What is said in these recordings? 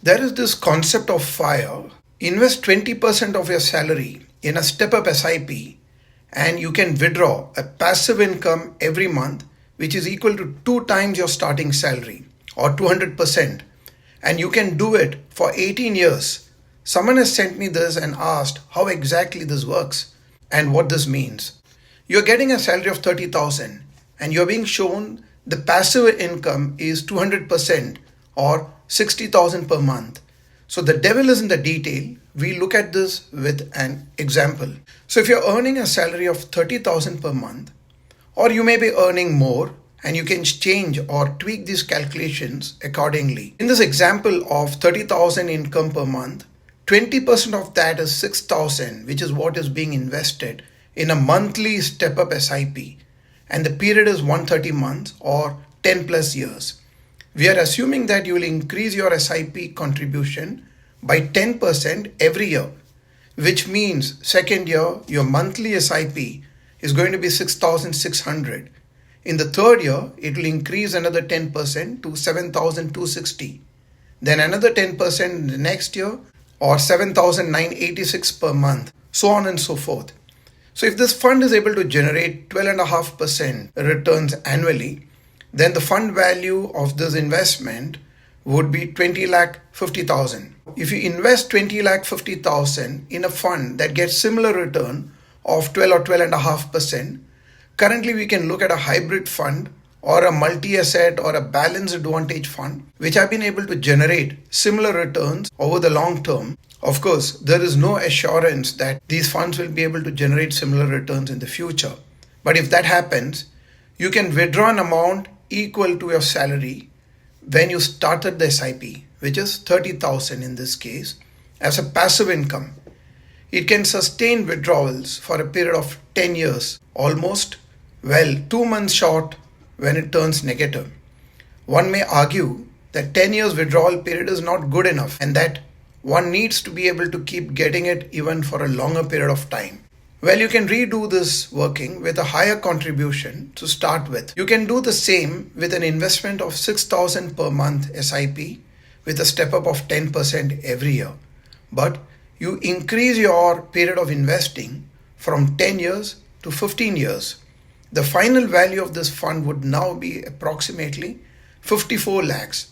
There is this concept of FIRE. Invest 20% of your salary in a step-up SIP and you can withdraw a passive income every month which is equal to 2 times your starting salary or 200%, and you can do it for 18 years. Someone has sent me this and asked how exactly this works and what this means. You're getting a salary of 30,000 and you're being shown the passive income is 200% or 60,000 per month. So the devil is in the detail. We look at this with an example. So if you're earning a salary of 30,000 per month, or you may be earning more, and you can change or tweak these calculations accordingly. In this example of 30,000 income per month, 20% of that is 6,000, which is what is being invested in a monthly step-up SIP, and the period is 130 months or 10 plus years. We are assuming that you will increase your SIP contribution by 10% every year, which means second year your monthly SIP is going to be 6,600. In the third year, it will increase another 10% to 7,260. Then another 10% in the next year, or 7,986 per month, so on and so forth. So if this fund is able to generate 12.5% returns annually, then the fund value of this investment would be 20,50,000. If you invest 20,50,000 in a fund that gets similar return of 12 or 12.5%, currently we can look at a hybrid fund or a multi-asset or a balanced advantage fund which have been able to generate similar returns over the long term. Of course, there is no assurance that these funds will be able to generate similar returns in the future. But if that happens, you can withdraw an amount equal to your salary when you started the SIP, which is 30,000 in this case, as a passive income. It can sustain withdrawals for a period of 10 years, almost, 2 months short when it turns negative. One may argue that 10 years withdrawal period is not good enough and that one needs to be able to keep getting it even for a longer period of time. Well, you can redo this working with a higher contribution to start with. You can do the same with an investment of 6,000 per month SIP with a step up of 10% every year. But you increase your period of investing from 10 years to 15 years. The final value of this fund would now be approximately 54 lakhs.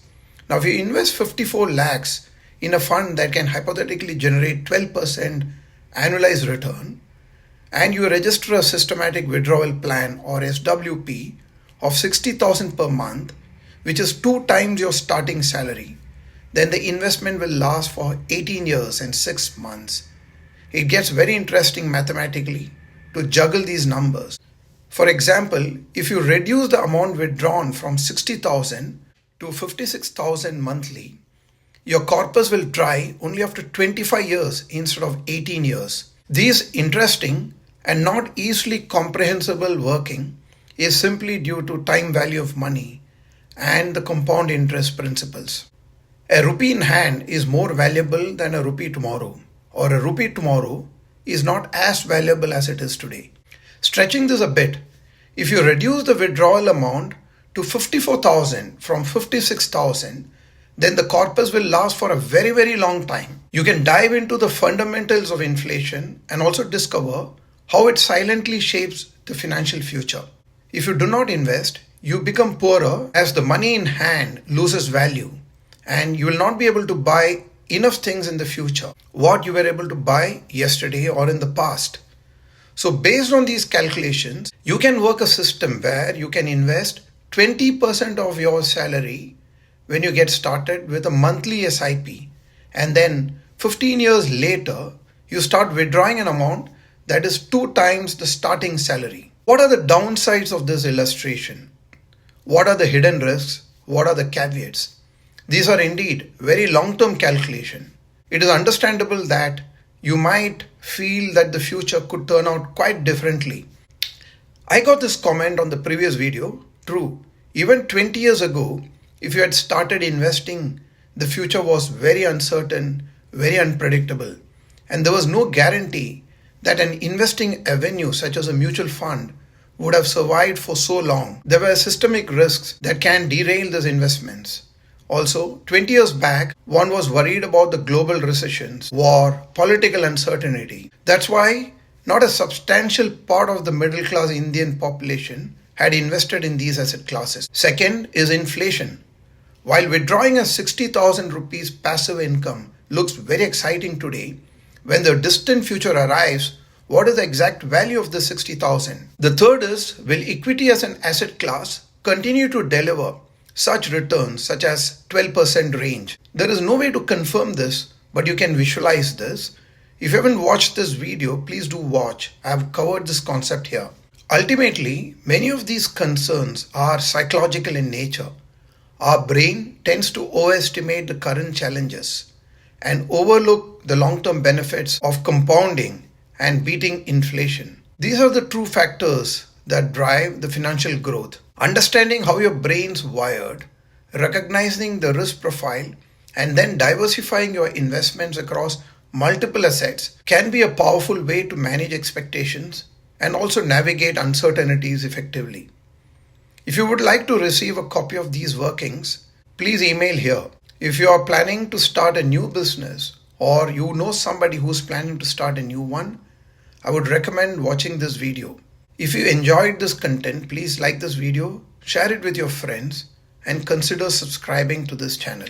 Now, if you invest 54 lakhs in a fund that can hypothetically generate 12% annualized return, and you register a systematic withdrawal plan or SWP of 60,000 per month, which is 2 times your starting salary, then the investment will last for 18 years and 6 months. It gets very interesting mathematically to juggle these numbers. For example, if you reduce the amount withdrawn from 60,000 to 56,000 monthly, your corpus will dry only after 25 years instead of 18 years. This interesting and not easily comprehensible working is simply due to time value of money and the compound interest principles. A rupee in hand is more valuable than a rupee tomorrow, or a rupee tomorrow is not as valuable as it is today. Stretching this a bit, if you reduce the withdrawal amount to 54,000 from 56,000, then the corpus will last for a very, very long time. You can dive into the fundamentals of inflation and also discover how it silently shapes the financial future. If you do not invest, you become poorer as the money in hand loses value, and you will not be able to buy enough things in the future what you were able to buy yesterday or in the past. So based on these calculations, you can work a system where you can invest 20% of your salary when you get started with a monthly SIP, and then 15 years later you start withdrawing an amount that is 2 times the starting salary. What are the downsides of this illustration? What are the hidden risks? What are the caveats? These are indeed very long-term calculation. It is understandable that you might feel that the future could turn out quite differently. I got this comment on the previous video. True, even 20 years ago, if you had started investing, the future was very uncertain, very unpredictable, and there was no guarantee that an investing avenue such as a mutual fund would have survived for so long. There were systemic risks that can derail these investments. Also, 20 years back, one was worried about the global recessions, war, political uncertainty. That's why not a substantial part of the middle class Indian population had invested in these asset classes. Second is inflation. While withdrawing a 60,000 rupees passive income looks very exciting today, when the distant future arrives, what is the exact value of the 60,000? The third is, will equity as an asset class continue to deliver such returns such as 12% range? There is no way to confirm this, but you can visualize this. If you haven't watched this video, please do watch. I have covered this concept here. Ultimately, many of these concerns are psychological in nature. Our brain tends to overestimate the current challenges and overlook the long-term benefits of compounding and beating inflation. These are the true factors that drive the financial growth. Understanding how your brain's wired, recognizing the risk profile, and then diversifying your investments across multiple assets can be a powerful way to manage expectations and also navigate uncertainties effectively. If you would like to receive a copy of these workings, please email here. If you are planning to start a new business or you know somebody who's planning to start a new one, I would recommend watching this video. If you enjoyed this content, please like this video, share it with your friends, and consider subscribing to this channel.